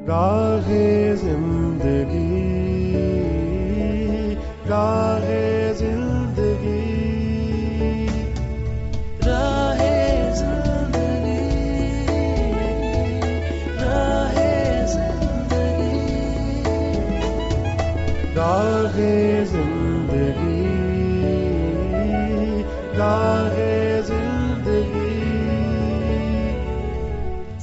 راہ زندگی، راہ زندگی، راہ زندگی، راہ زندگی، راہ زندگی، راہ زندگی۔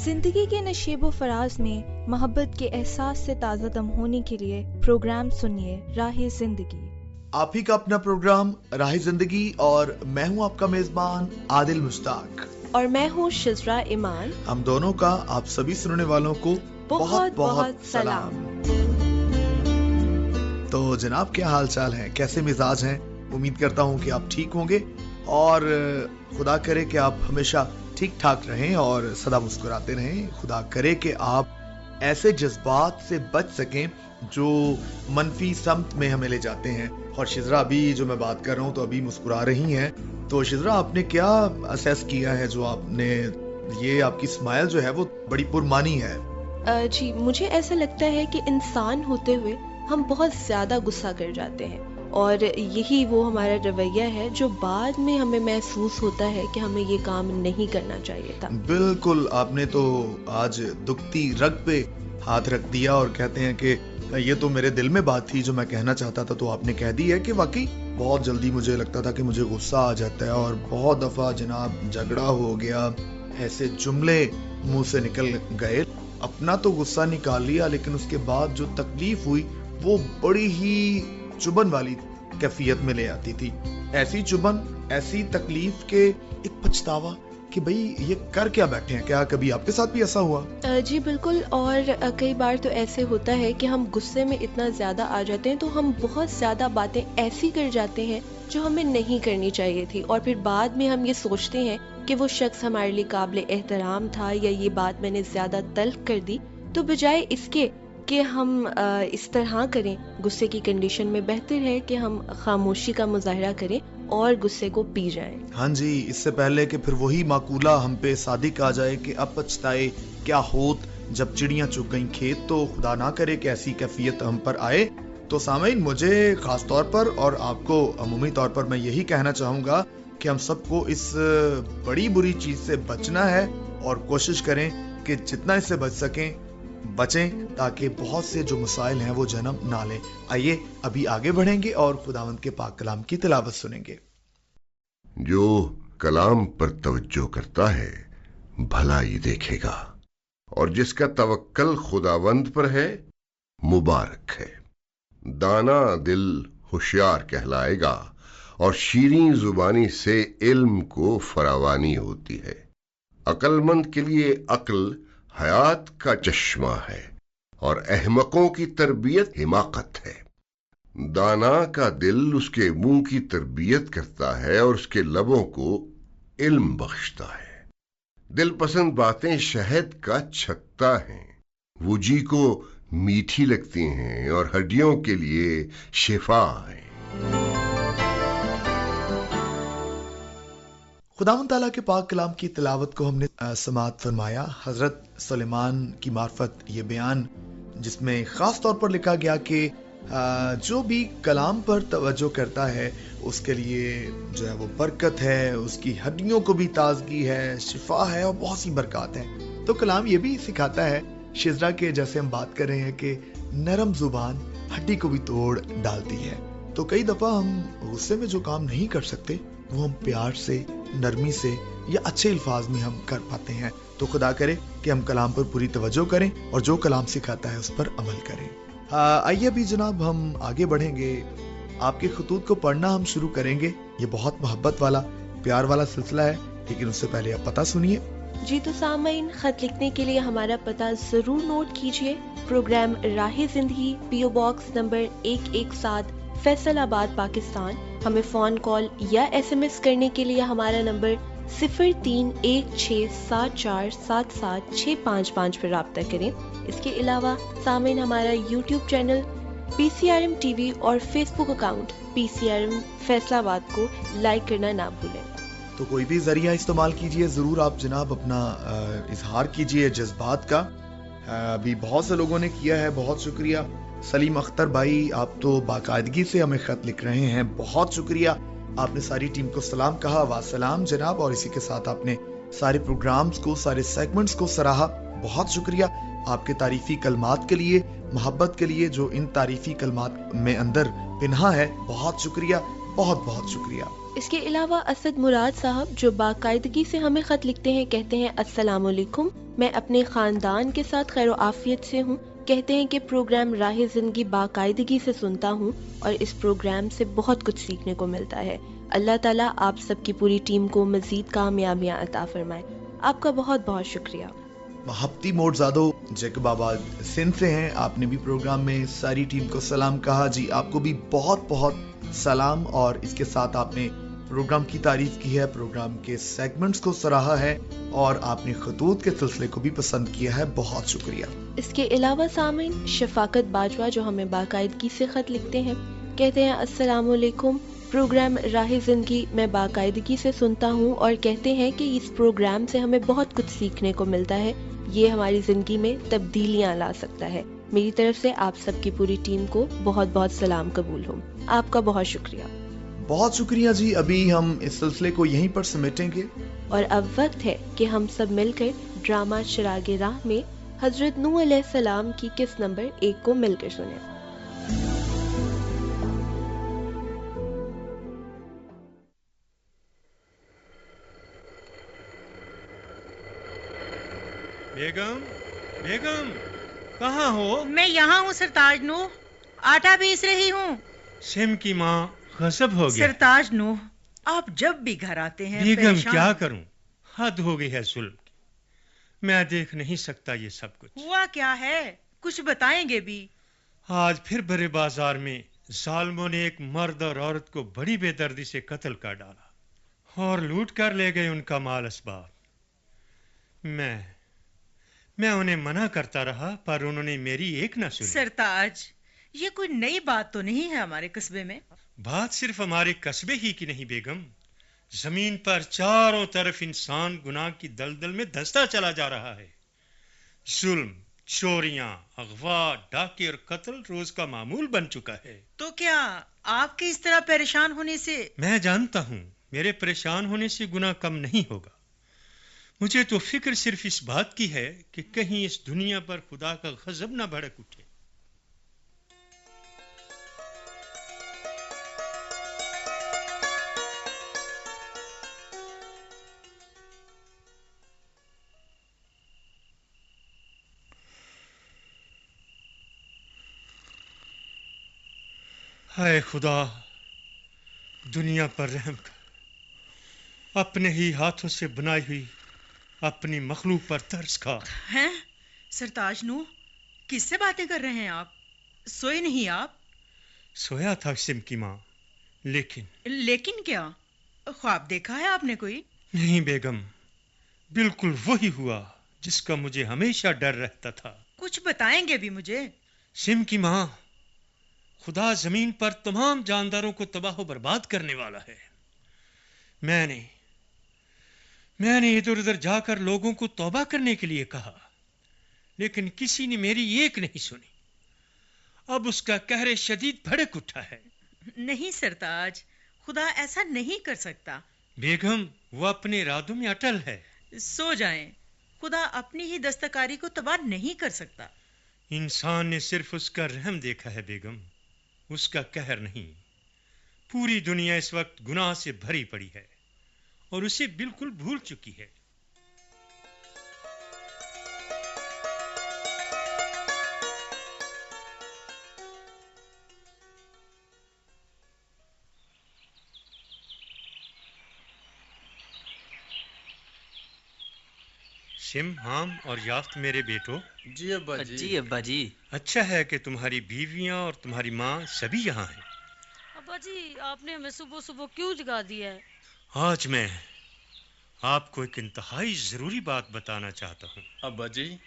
زندگی کے نشیب و فراز میں محبت کے احساس سے تازہ دم ہونے کے لیے پروگرام سنیے راہ زندگی۔ آپ ہی کا اپنا پروگرام راہ زندگی، اور میں ہوں آپ کا میزبان عادل مشتاق، اور میں ہوں شزرا ایمان۔ ہم دونوں کا آپ سبھی سننے والوں کو بہت بہت سلام۔ تو جناب، کیا حال چال ہے؟ کیسے مزاج ہیں؟ امید کرتا ہوں کہ آپ ٹھیک ہوں گے، اور خدا کرے کہ آپ ہمیشہ ٹھیک ٹھاک رہیں اور سدا مسکراتے رہیں۔ خدا کرے کہ آپ ایسے جذبات سے بچ سکیں جو منفی سمت میں ہمیں لے جاتے ہیں۔ اور شزرا، ابھی جو میں بات کر رہا ہوں تو ابھی مسکرا رہی ہیں، تو شزرا آپ نے کیا اسیس کیا ہے جو آپ نے یہ آپ کی اسمائل جو ہے وہ بڑی پرمانی ہے؟ جی، مجھے ایسا لگتا ہے کہ انسان ہوتے ہوئے ہم بہت زیادہ غصہ کر جاتے ہیں، اور یہی وہ ہمارا رویہ ہے جو بعد میں ہمیں محسوس ہوتا ہے کہ ہمیں یہ کام نہیں کرنا چاہیے تھا۔ بالکل، آپ نے تو آج دکھتی رگ پہ ہاتھ رکھ دیا، اور کہتے ہیں کہ یہ تو میرے دل میں بات تھی جو میں کہنا چاہتا تھا، تو آپ نے کہہ دی ہے کہ واقعی بہت جلدی مجھے لگتا تھا کہ مجھے غصہ آ جاتا ہے، اور بہت دفعہ جناب جھگڑا ہو گیا، ایسے جملے منہ سے نکل گئے، اپنا تو غصہ نکال لیا، لیکن اس کے بعد جو تکلیف ہوئی وہ بڑی ہی چبھن والی کیفیت میں لے آتی تھی۔ ایسی چبھن، ایسی تکلیف کے ایک پچھتاوا کہ بھئی یہ کر کیا بیٹھے ہیں۔ کیا کبھی آپ کے ساتھ بھی ایسا ہوا؟ جی بالکل، اور کئی بار تو ایسے ہوتا ہے کہ ہم غصے میں اتنا زیادہ آ جاتے ہیں تو ہم بہت زیادہ باتیں ایسی کر جاتے ہیں جو ہمیں نہیں کرنی چاہیے تھی، اور پھر بعد میں ہم یہ سوچتے ہیں کہ وہ شخص ہمارے لیے قابل احترام تھا، یا یہ بات میں نے زیادہ تلخ کر دی۔ تو بجائے اس کے کہ ہم اس طرح کریں غصے کی کنڈیشن میں، بہتر ہے کہ ہم خاموشی کا مظاہرہ کریں اور غصے کو پی جائیں۔ ہاں جی، اس سے پہلے کہ پھر وہی مقولہ ہم پہ صادق آ جائے کہ اب پچھتائے کیا ہوت جب چڑیاں چگ گئیں کھیت، تو خدا نہ کرے کہ ایسی کیفیت ہم پر آئے۔ تو سامعین، مجھے خاص طور پر اور آپ کو عمومی طور پر میں یہی کہنا چاہوں گا کہ ہم سب کو اس بڑی بری چیز سے بچنا ہے، اور کوشش کریں کہ جتنا اس سے بچ سکیں بچیں، تاکہ بہت سے جو مسائل ہیں وہ جنم نہ لیں۔ آئیے ابھی آگے بڑھیں گے اور خداوند کے پاک کلام کی تلاوت سنیں گے۔ جو کلام پر توجہ کرتا ہے بھلائی دیکھے گا، اور جس کا توکل خداوند پر ہے مبارک ہے۔ دانا دل ہوشیار کہلائے گا، اور شیریں زبانی سے علم کو فراوانی ہوتی ہے۔ عقل مند کے لیے عقل حیات کا چشمہ ہے، اور احمقوں کی تربیت حماقت ہے۔ دانا کا دل اس کے منہ کی تربیت کرتا ہے، اور اس کے لبوں کو علم بخشتا ہے۔ دل پسند باتیں شہد کا چھتا ہیں، وہ جی کو میٹھی لگتی ہیں اور ہڈیوں کے لیے شفا ہیں۔ خداوند تعالیٰ کے پاک کلام کی تلاوت کو ہم نے سماعت فرمایا۔ حضرت سلیمان کی معرفت یہ بیان، جس میں خاص طور پر لکھا گیا کہ جو بھی کلام پر توجہ کرتا ہے اس کے لیے جو ہے وہ برکت ہے، اس کی ہڈیوں کو بھی تازگی ہے، شفا ہے، اور بہت سی برکات ہیں۔ تو کلام یہ بھی سکھاتا ہے شزرا کے، جیسے ہم بات کر رہے ہیں کہ نرم زبان ہڈی کو بھی توڑ ڈالتی ہے۔ تو کئی دفعہ ہم غصے میں جو کام نہیں کر سکتے وہ ہم پیار سے، نرمی سے یا اچھے الفاظ میں ہم کر پاتے ہیں۔ تو خدا کرے کہ ہم کلام پر پوری توجہ کریں اور جو کلام سکھاتا ہے اس پر عمل کریں۔ آئیے ابھی جناب ہم آگے بڑھیں گے، آپ کے خطوط کو پڑھنا ہم شروع کریں گے۔ یہ بہت محبت والا، پیار والا سلسلہ ہے، لیکن اس سے پہلے آپ پتہ سنیے۔ جی تو سامعین، خط لکھنے کے لیے ہمارا پتہ ضرور نوٹ کیجئے۔ پروگرام راہ زندگی، پی او باکس نمبر 117، فیصل آباد، پاکستان۔ ہمیں فون کال یا ایس ایم ایس کرنے کے لیے ہمارا نمبر 0316747765 پر رابطہ کریں۔ اس کے علاوہ سامعین، ہمارا YouTube channel P C R M T V اور Facebook account P C R M Faisalabad کو لائک کرنا نہ بھولیں۔ تو کوئی بھی ذریعہ استعمال کیجئے، ضرور آپ جناب اپنا اظہار کیجئے جذبات کا، ابھی بہت سے لوگوں نے کیا ہے، بہت شکریہ. سلیم اختر بھائی، آپ تو باقاعدگی سے ہمیں خط لکھ رہے ہیں، بہت شکریہ. آپ نے ساری ٹیم کو سلام کہا. واسلام جناب. اور اسی کے ساتھ آپ نے سارے پروگرامز کو، سارے سیگمنٹس کو سراہا. بہت شکریہ آپ کے تعریفی کلمات کے لیے، محبت کے لیے جو ان تعریفی کلمات میں اندر پنہا ہے. بہت شکریہ، بہت بہت شکریہ. اس کے علاوہ اسد مراد صاحب جو باقاعدگی سے ہمیں خط لکھتے ہیں، کہتے ہیں السلام علیکم، میں اپنے خاندان کے ساتھ خیر و عافیت سے ہوں. کہتے ہیں کہ پروگرام راہ زندگی باقاعدگی سے سنتا ہوں اور اس پروگرام سے بہت کچھ سیکھنے کو ملتا ہے. اللہ تعالیٰ آپ سب کی پوری ٹیم کو مزید کامیابیاں عطا فرمائے. آپ کا بہت بہت شکریہ. محبتی موڈ زادو جیکب آباد سندھ سے ہیں. آپ نے بھی پروگرام میں ساری ٹیم کو سلام کہا. جی آپ کو بھی بہت بہت سلام. اور اس کے ساتھ آپ نے پروگرام کی تعریف کی ہے، پروگرام کے سیگمنٹس کو سراہا ہے اور آپ نے خطوط کے سلسلے کو بھی پسند کیا ہے. بہت شکریہ. اس کے علاوہ سامعین شفاقت باجوہ جو ہمیں باقاعدگی سے خط لکھتے ہیں، کہتے ہیں السلام علیکم، پروگرام راہ زندگی میں باقاعدگی سے سنتا ہوں اور کہتے ہیں کہ اس پروگرام سے ہمیں بہت کچھ سیکھنے کو ملتا ہے، یہ ہماری زندگی میں تبدیلیاں لا سکتا ہے. میری طرف سے آپ سب کی پوری ٹیم کو بہت بہت سلام قبول ہوں. آپ کا بہت شکریہ. بہت شکریہ جی. ابھی ہم اس سلسلے کو یہیں پر سمیٹیں گے اور اب وقت ہے کہ ہم سب مل کر ڈرامہ چراغ راہ میں حضرت نوح علیہ السلام کی قسط نمبر 1 کو مل کر سنیں. بیگم، بیگم کہاں ہو؟ میں یہاں ہوں سرتاج نوح، آٹا پیس رہی ہوں. سم کی ماں غصب ہو گیا. سرتاج نوح، آپ جب بھی گھر آتے ہیں بیگم پریشان. کیا کروں، حد ہو گئی ہے ظلم کی. میں دیکھ نہیں سکتا یہ سب کچھ. ہوا کیا ہے؟ کچھ بتائیں گے بھی. آج پھر بڑے بازار میں ظالموں نے ایک مرد اور عورت کو بڑی بے دردی سے قتل کر ڈالا اور لوٹ کر لے گئے ان کا مال اسباب. میں انہیں منع کرتا رہا پر انہوں نے میری ایک نہ سنی. سرتاج، یہ کوئی نئی بات تو نہیں ہے ہمارے قصبے میں. بات صرف ہمارے قصبے ہی کی نہیں بیگم، زمین پر چاروں طرف انسان گناہ کی دلدل میں دھنستا چلا جا رہا ہے. ظلم، چوریاں، اغوا، ڈاکے اور قتل روز کا معمول بن چکا ہے. تو کیا آپ کے اس طرح پریشان ہونے سے؟ میں جانتا ہوں میرے پریشان ہونے سے گناہ کم نہیں ہوگا. مجھے تو فکر صرف اس بات کی ہے کہ کہیں اس دنیا پر خدا کا غضب نہ بھڑک اٹھے. ہائے خدا، دنیا پر رحم کر. اپنے ہی ہاتھوں سے بنائی ہوئی اپنی مخلوق پر ترس کھا. ہیں سرتاج نوح، کس سے باتیں کر رہے ہیں آپ؟ سوئے نہیں آپ؟ سویا تھا سم کی ماں، لیکن کیا خواب دیکھا ہے آپ نے کوئی؟ نہیں بیگم، بالکل وہی ہوا جس کا مجھے ہمیشہ ڈر رہتا تھا. کچھ بتائیں گے بھی مجھے. سم کی ماں، خدا زمین پر تمام جانداروں کو تباہ و برباد کرنے والا ہے. میں نے ادھر ادھر جا کر لوگوں کو توبہ کرنے کے لیے کہا، لیکن کسی نے میری ایک نہیں سنی. اب اس کا قہر شدید بھڑک اٹھا ہے. نہیں سرتاج، خدا ایسا نہیں کر سکتا. بیگم، وہ اپنے ارادوں میں اٹل ہے. سو جائیں، خدا اپنی ہی دستکاری کو تباہ نہیں کر سکتا. انسان نے صرف اس کا رحم دیکھا ہے بیگم، اس کا قہر نہیں. پوری دنیا اس وقت گناہ سے بھری پڑی ہے اور اسے بالکل بھول چکی ہے. سم، حام اور یافت میرے بیٹو. جی ابا جی. جی ابا جی. اچھا ہے کہ تمہاری بیویاں اور تمہاری ماں سبھی یہاں ہیں. ابا جی، آپ نے ہمیں صبح صبح کیوں جگا دیا ہے؟ آج میں آپ کو ایک انتہائی ضروری بات بتانا چاہتا ہوں. ابا جی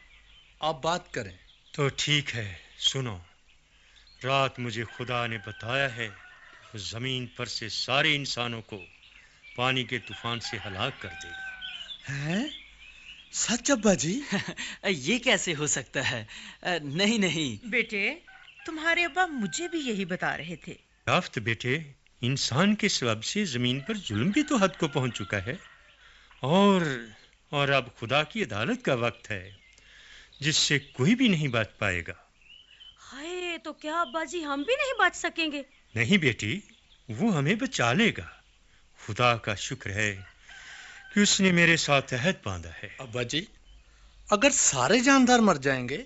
آپ بات کریں. تو ٹھیک ہے، سنو. رات مجھے خدا نے بتایا ہے کہ زمین پر سے سارے انسانوں کو پانی کے طوفان سے ہلاک کر دے گا. ہیں؟ सच अब्बा जी? ये कैसे हो सकता है? नहीं नहीं। बेटे, तुम्हारे अब्बा मुझे भी यही बता रहे थे। याफ्त बेटे, इंसान के सबब से जमीन पर जुल्म भी तो हद को पहुंच चुका है, और अब खुदा की अदालत का वक्त है जिससे कोई भी नहीं बच पाएगा। हाय, तो क्या अब्बा जी हम भी नहीं बच सकेंगे? नहीं बेटी, वो हमें बचा लेगा। खुदा का शुक्र है कि उसने मेरे साथ अहद बांधा है। अब्बा जी, अगर सारे जानदार मर जाएंगे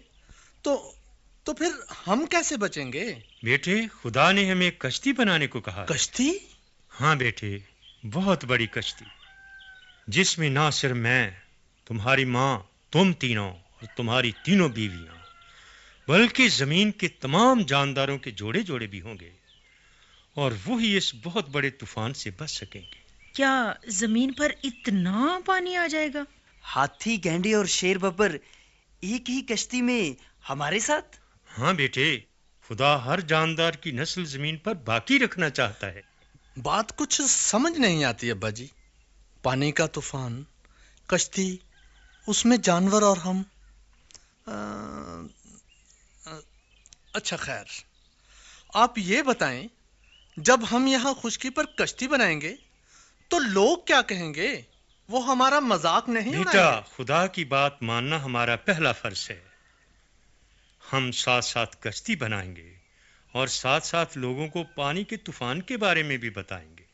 तो फिर हम कैसे बचेंगे? बेटे, खुदा ने हमें कश्ती बनाने को कहा। कश्ती? हाँ बेटे, बहुत बड़ी कश्ती, जिसमें ना सिर्फ मैं, तुम्हारी माँ, तुम तीनों और तुम्हारी तीनों बीवियां, बल्कि जमीन के तमाम जानदारों के जोड़े जोड़े भी होंगे, और वो ही इस बहुत बड़े तूफान से बच सकेंगे। क्या जमीन पर इतना पानी आ जाएगा? हाथी, गैंडे और शेर बब्बर एक ही कश्ती में हमारे साथ? हाँ बेटे, खुदा हर जानदार की नस्ल जमीन पर बाकी रखना चाहता है। बात कुछ समझ नहीं आती अब्बा जी। पानी का तूफान, कश्ती, उसमें जानवर और हम। अच्छा खैर, आप ये बताएं, जब हम यहाँ खुश्की पर कश्ती बनाएंगे तो लोग क्या कहेंगे? वो हमारा मजाक नहीं बेटा, उड़ाएंगे? खुदा की बात मानना हमारा पहला फर्ज है। हम साथ साथ कश्ती बनाएंगे और साथ साथ लोगों को पानी के तूफान के बारे में भी बताएंगे।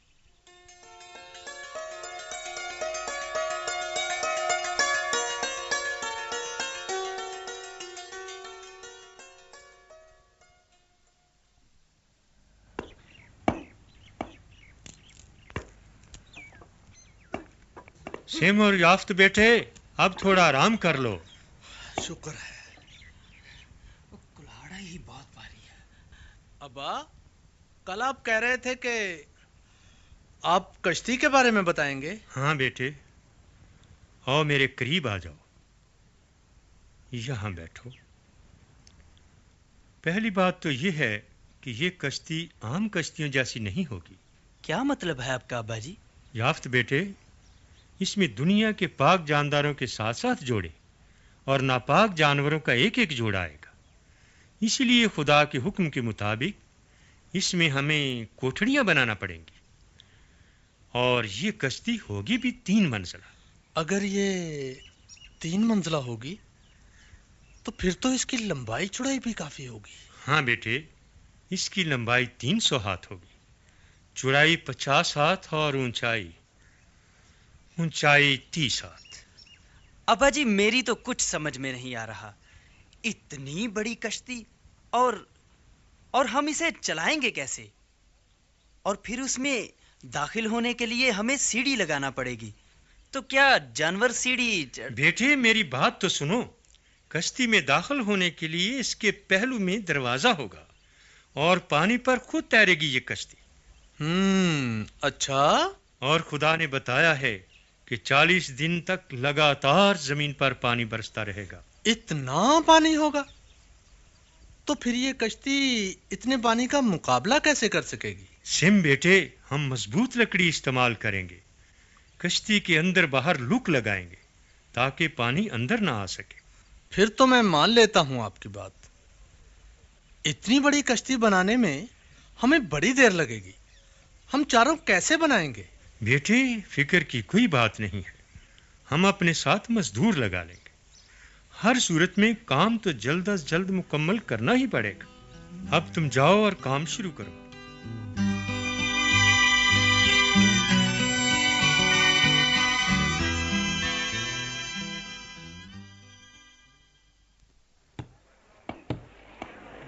सिम और याफ्त बेटे, अब थोड़ा आराम कर लो। शुक्र है। कुल्हाड़ा ही बहुत भारी है। अब्बा, कल आप कह रहे थे कि आप कश्ती के बारे में बताएंगे। हाँ बेटे, आओ मेरे करीब आ जाओ, यहाँ बैठो। पहली बात तो ये है कि ये कश्ती आम कश्तियों जैसी नहीं होगी। क्या मतलब है आपका अब्बा जी? याफ्त बेटे, इसमें दुनिया के पाक जानदारों के साथ साथ जोड़े और नापाक जानवरों का एक एक जोड़ा आएगा। इसलिए खुदा के हुक्म के मुताबिक इसमें हमें कोठड़ियां बनाना पड़ेंगी, और ये कश्ती होगी भी 3 मंजिला। अगर ये 3 मंजिला होगी तो फिर तो इसकी लंबाई चौड़ाई भी काफी होगी। हाँ बेटे, इसकी लंबाई 300 हाथ होगी, चौड़ाई 50 हाथ और ऊंचाई 30 हाथ। अब्बा जी, मेरी तो कुछ समझ में नहीं आ रहा। इतनी बड़ी कश्ती, और हम इसे चलाएंगे कैसे? और फिर उसमें दाखिल होने के लिए हमें सीढ़ी लगाना पड़ेगी। तो क्या जानवर सीढ़ी? बेटे, मेरी बात तो सुनो। कश्ती में दाखिल होने के लिए इसके पहलू में दरवाजा होगा और पानी पर खुद तैरेगी ये कश्ती। अच्छा। और खुदा ने बताया है कि 40 दिन तक लगातार जमीन पर पानी बरसता रहेगा। इतना पानी होगा? तो फिर ये कश्ती इतने पानी का मुकाबला कैसे कर सकेगी? सिम बेटे, हम मजबूत लकड़ी इस्तेमाल करेंगे। कश्ती के अंदर बाहर लुक लगाएंगे ताकि पानी अंदर ना आ सके। फिर तो मैं मान लेता हूं आपकी बात। इतनी बड़ी कश्ती बनाने में हमें बड़ी देर लगेगी। हम चारों कैसे बनाएंगे? बेटे, फिक्र की कोई बात नहीं है। हम अपने साथ मजदूर लगा लेंगे। हर सूरत में काम तो जल्द अज जल्द मुकम्मल करना ही पड़ेगा। अब तुम जाओ और काम शुरू करो।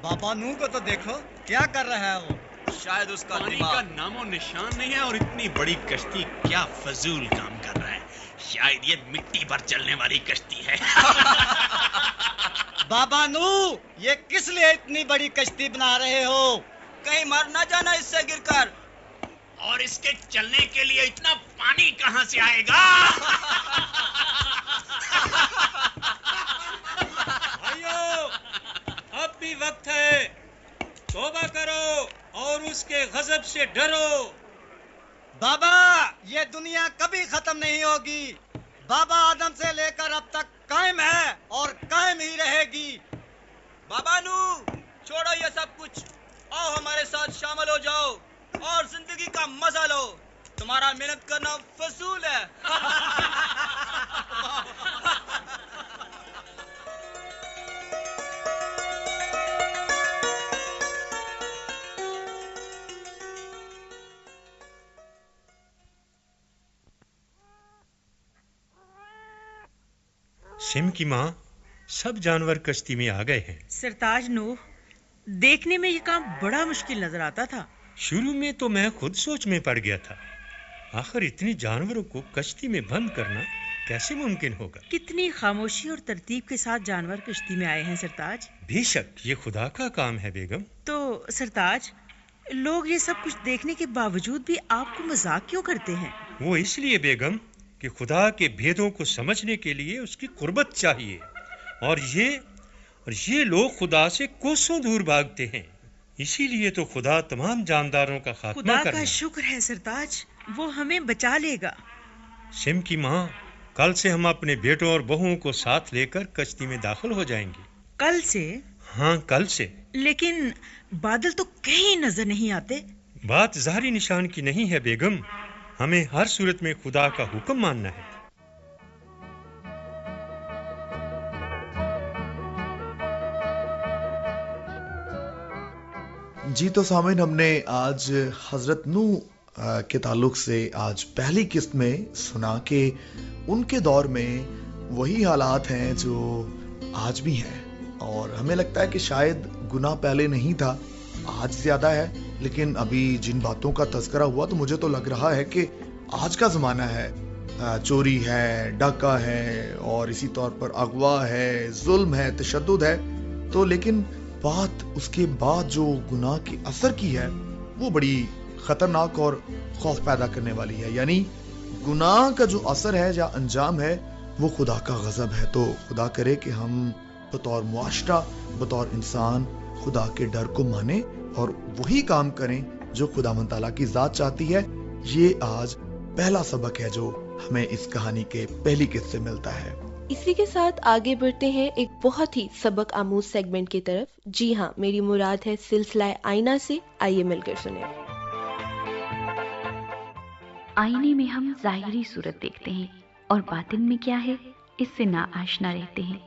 बाबा नू को तो देखो, क्या कर रहा है वो? शायद उसका पानी का नामो निशान नहीं है, और इतनी बड़ी कश्ती क्या फजूल काम कर रहा है। शायद ये मिट्टी पर चलने वाली कश्ती है। बाबा नू, ये किस लिए इतनी बड़ी कश्ती बना रहे हो? कहीं मर ना जाना इससे गिरकर। और इसके चलने के लिए इतना पानी कहां से आएगा? भाइयों, अब भी वक्त है। तौबा करो और उसके गजब से डरो। बाबा, ये दुनिया कभी खत्म नहीं होगी। बाबा आदम से लेकर अब तक सिम की माँ, सब जानवर कश्ती में आ गए हैं। सरताज नूह, देखने में ये काम बड़ा मुश्किल नजर आता था। शुरू में तो मैं खुद सोच में पड़ गया था, आखिर इतने जानवरों को कश्ती में बंद करना कैसे मुमकिन होगा। कितनी खामोशी और तरतीब के साथ जानवर कश्ती में आए हैं सरताज। बेशक ये खुदा का काम है बेगम। तो सरताज, लोग ये सब कुछ देखने के बावजूद भी आपको मजाक क्यों करते हैं? वो इसलिए बेगम कि खुदा के भेदों को समझने के लिए उसकी कुर्बत चाहिए, और ये लोग खुदा से कोसों दूर भागते हैं। इसीलिए तो खुदा तमाम जानदारों का खात्मा खुदा करना। का शुक्र है सरताज, वो हमें बचा लेगा। सिम की माँ, कल से हम अपने बेटों और बहुओं को साथ लेकर कश्ती में दाखिल हो जाएंगे। कल से? हाँ, कल से। लेकिन बादल तो कहीं नजर नहीं आते। बात ज़ाहिरी निशान की नहीं है बेगम, हमें हर सूरत में खुदा का हुक्म मानना है। जी तो सामीन, हमने आज हजरत नूह के ताल्लुक से आज पहली किस्त में सुना कि उनके दौर में वही हालात हैं जो आज भी हैं, और हमें लगता है कि शायद गुनाह पहले नहीं था, आज ज्यादा है। लेकिन अभी जिन बातों का तज़किरा हुआ तो मुझे तो लग रहा है कि आज का ज़माना है, चोरी है, डाका है, और इसी तौर पर अगवा है, जुल्म है, तशद्दुद है। तो लेकिन बात उसके बाद जो गुनाह के असर की है वो बड़ी खतरनाक और खौफ पैदा करने वाली है। यानी गुनाह का जो असर है या अंजाम है वो खुदा का गजब है। तो खुदा करे कि हम बतौर मुआशरा, बतौर इंसान खुदा के डर को माने और वही काम करें जो खुदावंद ताला की जात चाहती है। ये आज पहला सबक है जो हमें इस कहानी के पहली किस्त से मिलता है। इसी के साथ आगे बढ़ते हैं एक बहुत ही सबक आमूज सेगमेंट की तरफ। जी हाँ, मेरी मुराद है सिलसिला आईना से। आइए मिलकर सुने। आईने में हम जाहिरी सूरत देखते हैं और बातिन में क्या है इससे ना आशना रहते हैं,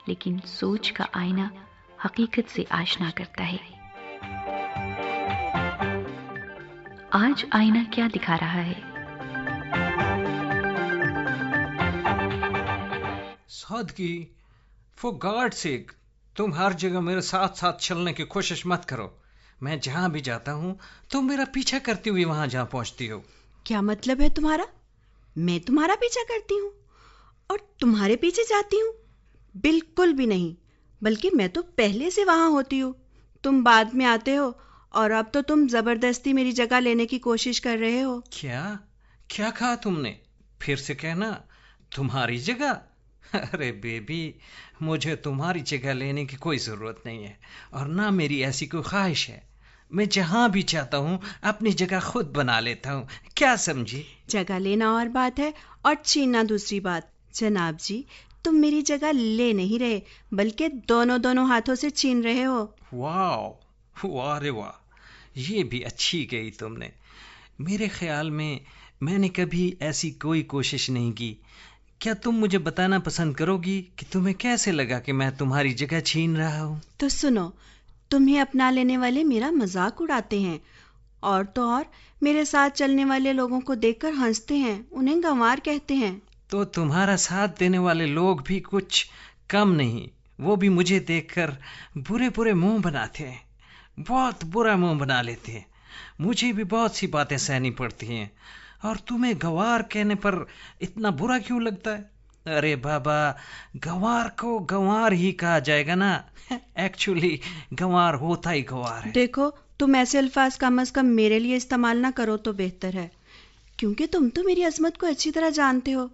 लेकिन सोच का आईना हकीकत से आशना करता है। आज आईना क्या दिखा रहा है? सादगी, फॉर गॉड सेक, तुम हर जगह मेरे साथ साथ चलने की कोशिश मत करो। मैं जहां भी जाता हूं तुम मेरा पीछा करती हुई वहां जहां पहुंचती हो। क्या मतलब है तुम्हारा? मैं तुम्हारा पीछा करती हूँ और तुम्हारे पीछे जाती हूँ? बिल्कुल भी नहीं, बल्कि मैं तो पहले से वहां होती हूँ, तुम बाद में आते हो, और अब तो तुम जबरदस्ती मेरी जगह लेने की कोशिश कर रहे हो। क्या क्या कहा तुमने? फिर से कहना। तुम्हारी जगह? अरे बेबी, मुझे तुम्हारी जगह लेने की कोई जरूरत नहीं है, और ना मेरी ऐसी कोई ख्वाहिश है। मैं जहां भी चाहता हूँ अपनी जगह खुद बना लेता हूँ। क्या समझी? जगह लेना और बात है और छीनना दूसरी बात। जनाब जी, तुम मेरी जगह ले नहीं रहे, बल्कि दोनों हाथों से छीन रहे हो। वाह वाह रे वाह, ये भी अच्छी गई तुमने। मेरे ख्याल में मैंने कभी ऐसी कोई कोशिश नहीं की। क्या तुम मुझे बताना पसंद करोगी कि तुम्हें कैसे लगा कि मैं तुम्हारी जगह छीन रहा हूँ? तो सुनो, तुम्हें अपना लेने वाले मेरा मजाक उड़ाते हैं, और तो और मेरे साथ चलने वाले लोगों को देखकर हंसते हैं, उन्हें गंवार कहते हैं। तो तुम्हारा साथ देने वाले लोग भी कुछ कम नहीं, वो भी मुझे देखकर बुरे बुरे मुंह बनाते हैं, बहुत बुरा मुंह बना लेते हैं। मुझे भी बहुत सी बातें सहनी पड़ती हैं, और तुम्हें गंवार कहने पर इतना बुरा क्यों लगता है? अरे बाबा, गंवार को गंवार ही कहा जाएगा ना। एक्चुअली गंवार होता ही गंवार है। देखो, तुम ऐसे अल्फाज कम से कम मेरे लिए इस्तेमाल ना करो तो बेहतर है, क्योंकि तुम तो मेरी अजमत को अच्छी तरह जानते हो।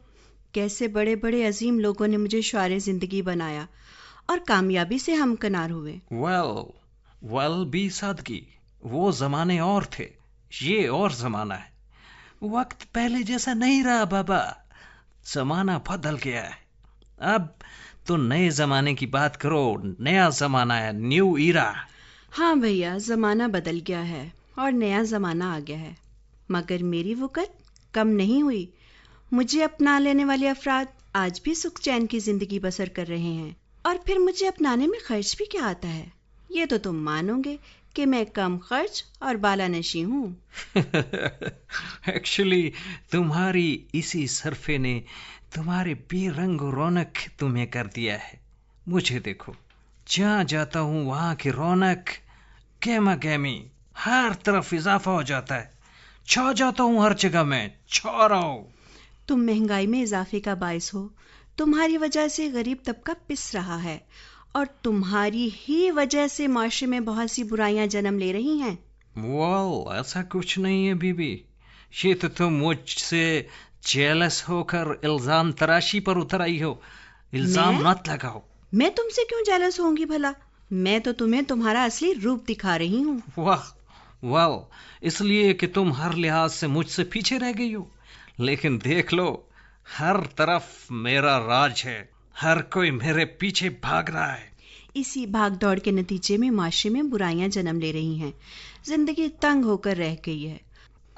कैसे बड़े बड़े अजीम लोगों ने मुझे शुआरे जिंदगी बनाया और कामयाबी से हमकनार हुए। वेल बी सादगी, वो जमाने और थे, ये और जमाना है। वक्त पहले जैसा नहीं रहा बाबा, जमाना बदल गया है। अब तो नए जमाने की बात करो, नया जमाना है, न्यू ईरा। हाँ भैया, जमाना बदल गया है और नया जमाना आ गया है, मगर मेरी वक़्त कम नहीं हुई। मुझे अपना लेने वाले अफराद आज भी सुख चैन की जिंदगी बसर कर रहे हैं, और फिर मुझे अपनाने में खर्च भी क्या आता है। ये तो तुम मानोगे कि मैं कम खर्च और बालानशी हूँ। एक्चुअली तुम्हारी इसी सरफे ने तुम्हारी बेरंग रौनक तुम्हें कर दिया है। मुझे देखो, जहाँ जाता हूँ वहाँ की रौनक गहमा गहमी, हर तरफ इजाफा हो जाता है। छा जाता हूँ हर जगह में, छा रहा हूँ। तुम महंगाई में इजाफे का बायस हो। तुम्हारी वजह से गरीब तबका पिस रहा है और तुम्हारी ही वजह से माशरे में बहुत सी बुराइयां जन्म ले रही हैं। वाह, ऐसा कुछ नहीं है बीबी। ये तो तुम मुझसे जेलस होकर इल्जाम तराशी पर उतर आई हो। इल्जाम मत लगाओ। मैं तुमसे क्यों जेलस होंगी भला? मैं तो तुम्हें तुम्हारा असली रूप दिखा रही हूँ। वाह वाह, इसलिए कि तुम हर लिहाज से मुझसे पीछे रह गई हो। लेकिन देख लो, हर तरफ मेरा राज है, हर कोई मेरे पीछे भाग रहा है। इसी भाग दौड़ के नतीजे में माशरे में बुराइयां जन्म ले रही हैं। जिंदगी तंग होकर रह गई है।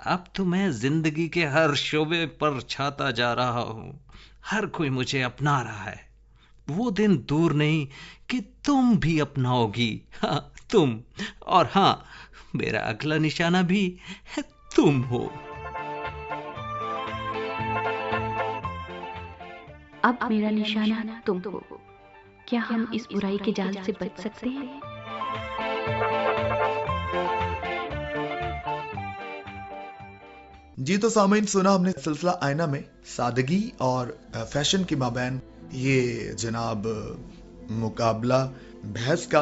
अब तो मैं जिंदगी के हर शोबे पर छाता जा रहा हूँ। हर कोई मुझे अपना रहा है। वो दिन दूर नहीं कि तुम भी अपनाओगी। हाँ, तुम। और हाँ, मेरा अगला निशाना भी तुम हो। अब मेरा निशाना तुम हो। क्या हम इस बुराई के जाल से बच सकते हैं? जी तो सामीन, सुना हमने सिलसिला आईना में सादगी और फैशन के माबैन ये जनाब मुकाबला बहस का।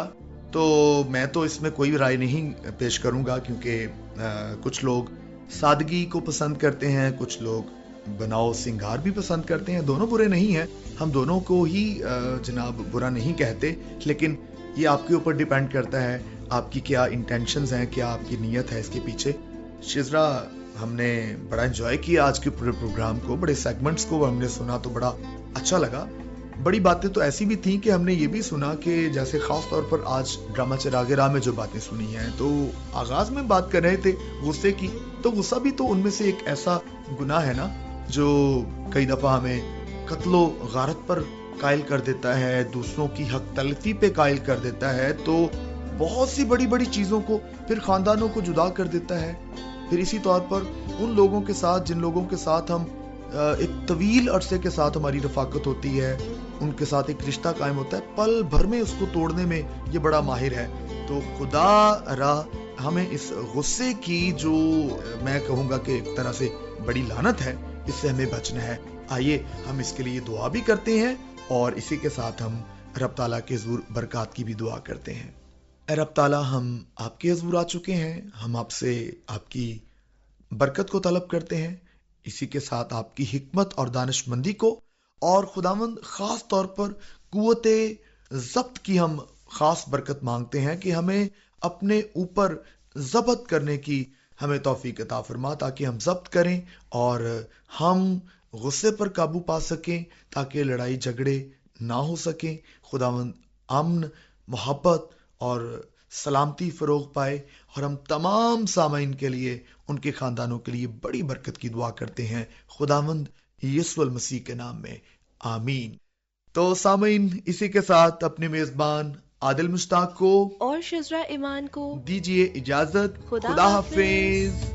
तो मैं तो इसमें कोई राय नहीं पेश करूंगा, क्योंकि कुछ लोग सादगी को पसंद करते हैं, कुछ लोग बनाओ सिंगार भी पसंद करते हैं। दोनों बुरे नहीं हैं, हम दोनों को ही जनाब बुरा नहीं कहते, लेकिन ये आपके ऊपर डिपेंड करता है आपकी क्या इंटेंशंस हैं, क्या आपकी नीयत है इसके पीछे। शिजरा, हमने बड़ा एंजॉय किया आज के पूरे प्रोग्राम को, बड़े सेगमेंट्स को हमने सुना तो बड़ा अच्छा लगा। बड़ी बातें तो ऐसी भी थी कि हमने ये भी सुना कि जैसे खास तौर पर आज ड्रामा चिरागे राह में जो बातें सुनी हैं, तो आगाज में बात कर रहे थे गुस्से की, तो गुस्सा भी तो उनमें से एक ऐसा गुनाह है ना जो कई दफा हमें कत्लो गारत पर कायल कर देता है, दूसरों की हक तलफी पे कायल कर देता है, तो बहुत सी बड़ी बड़ी चीजों को, फिर खानदानों को जुदा कर देता है। फिर इसी तौर पर उन लोगों के साथ जिन लोगों के साथ हम एक तवील अरसे के साथ हमारी रफाकत होती है, उनके साथ एक रिश्ता कायम होता है, पल भर में उसको तोड़ने में ये बड़ा माहिर है। तो खुदा रहा हमें इस गुस्से की, जो मैं कहूँगा कि एक तरह से बड़ी लानत है, इससे हमें बचना है। आइए हम इसके लिए दुआ भी करते हैं और इसी के साथ हम रब ताला के हुजूर बरकत की भी दुआ करते हैं। रब ताला, हम आपके हुजूर आ चुके हैं, हम आपसे आपकी बरकत को तलब करते हैं, इसी के साथ आपकी हिकमत और दानिशमंदी को, और खुदावंद खास तौर पर कुव्वते ज़ब्त की हम खास बरकत मांगते हैं कि हमें अपने ऊपर ज़ब्त करने की हमें तौफीक अता फरमा, ताकि हम ज़ब्त करें और हम गुस्से पर काबू पा सकें, ताकि लड़ाई झगड़े ना हो सकें। खुदावंद अमन, मोहब्बत और सलामती फरोग पाए, और हम तमाम सामाइन के लिए, उनके खानदानों के लिए बड़ी बरकत की दुआ करते हैं खुदावंद यीशु मसीह के नाम में, आमीन। तो सामाइन, इसी के साथ अपने मेजबान आदिल मुश्ताक को और शिजरा ईमान को दीजिए इजाजत। खुदा हाफिज।